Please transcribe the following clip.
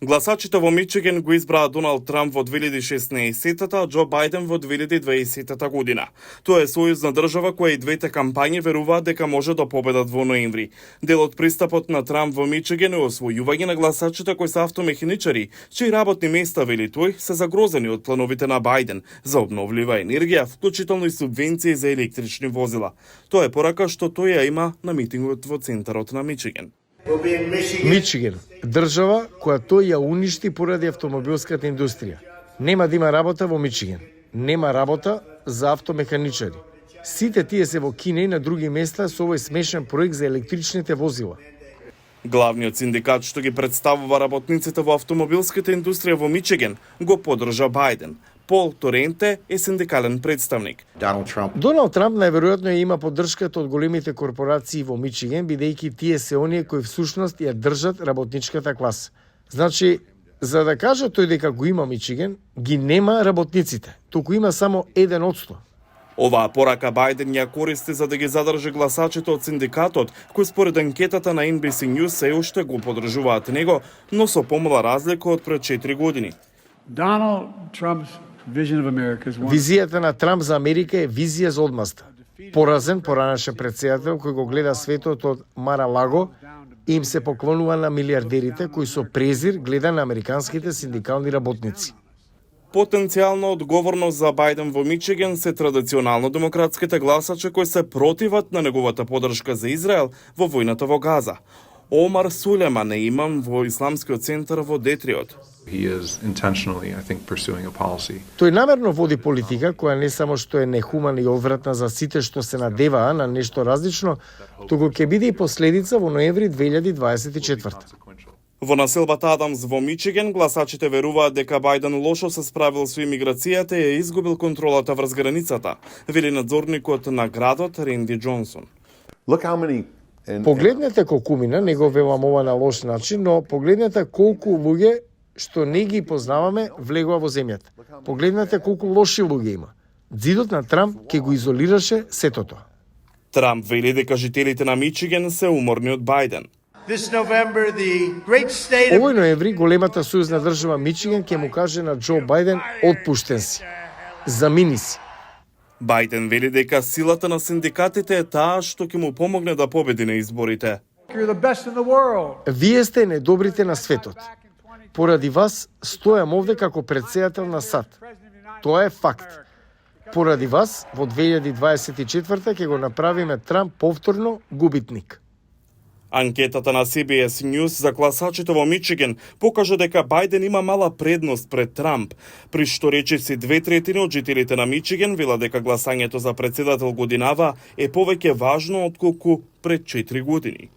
Гласачите во Мичиген го избраа Доналд Трамп во 2016, а Џо Бајден во 2020 година. Тоа е сојузна држава која и двете кампањи веруваат дека може да победат во ноември. Дел од пристапот на Трамп во Мичиген е освојување на гласачите кои се автомеханичари, чии работни места, вели тој, се загрозени од плановите на Бајден за обновлива енергија, вклучително и субвенции за електрични возила. Тоа е порака што тој ја има на митингот во центарот на Мичиген. Мичиген, држава која тој ја уништи поради автомобилската индустрија. Нема да има работа во Мичиген. Нема работа за автомеханичари. Сите тие се во Кина и на други места со овој смешен проект за електричните возила. Главниот синдикат што ги представува работниците во автомобилската индустрија во Мичиген го поддржа Бајден. Пол Торенте е синдикален представник. Доналд Трамп најверојатно ја има поддршката од големите корпорации во Мичиген, бидејќи тие се оние кои всушност ја држат работничката класа. Значи, за да каже тој дека го има Мичиген, ги нема работниците, туку има само 1%. Оваа порака Бајден ја користи за да ги задржи гласачите од синдикатот, кои според анкетата на NBC News се уште го поддржуваат него, но со помала разлика од пред 4 години. Визијата на Трамп за Америка е визија за одмаста. Поразен поранеше претседател кој го гледа светот од Мар-а-Лаго и им се поклонува на милиардерите кои со презир гледа на американските синдикални работници. Потенцијална одговорност за Бајден во Мичиген се традиционално демократските гласачи кои се противат на неговата поддршка за Израел во војната во Газа. Омар Сулеман е имам во Исламскиот центар во Детриот. Тој намерно води политика која не само што е нехумана и одвратна за сите што се надеваа на нешто различно, туку ќе биде и последица во ноември 2024. Во населбата Адамс во Мичиген, гласачите веруваат дека Бајден лошо се справил со имиграцијата и ја изгубил контролата врз границата, вели надзорникот на градот Ренди Џонсон. Погледнете колку мина, не го велам ова на лош начин, но погледнете колку луѓе што не ги познаваме влегува во земјата. Погледнете колку лоши луѓе има. Ѕидот на Трамп ќе го изолираше сето тоа. Трамп вели дека жителите на Мичиген се уморни од Бајден. Овој ноември големата сојузна држава Мичиген ќе му каже на Џо Бајден отпуштен си. Замини си. Бајден вели дека силата на синдикатите е таа што ќе му помогне да победи на изборите. Вие сте најдобрите на светот. Поради вас стојам овде како претседател на САД. Тоа е факт. Поради вас во 2024 ќе го направиме Трамп повторно губитник. Анкетата на CBS News за гласачите во Мичиген покажа дека Бајден има мала предност пред Трамп, при што речиси 2/3 од жителите на Мичиген вела дека гласањето за претседател годинава е повеќе важно отколку пред 4 години.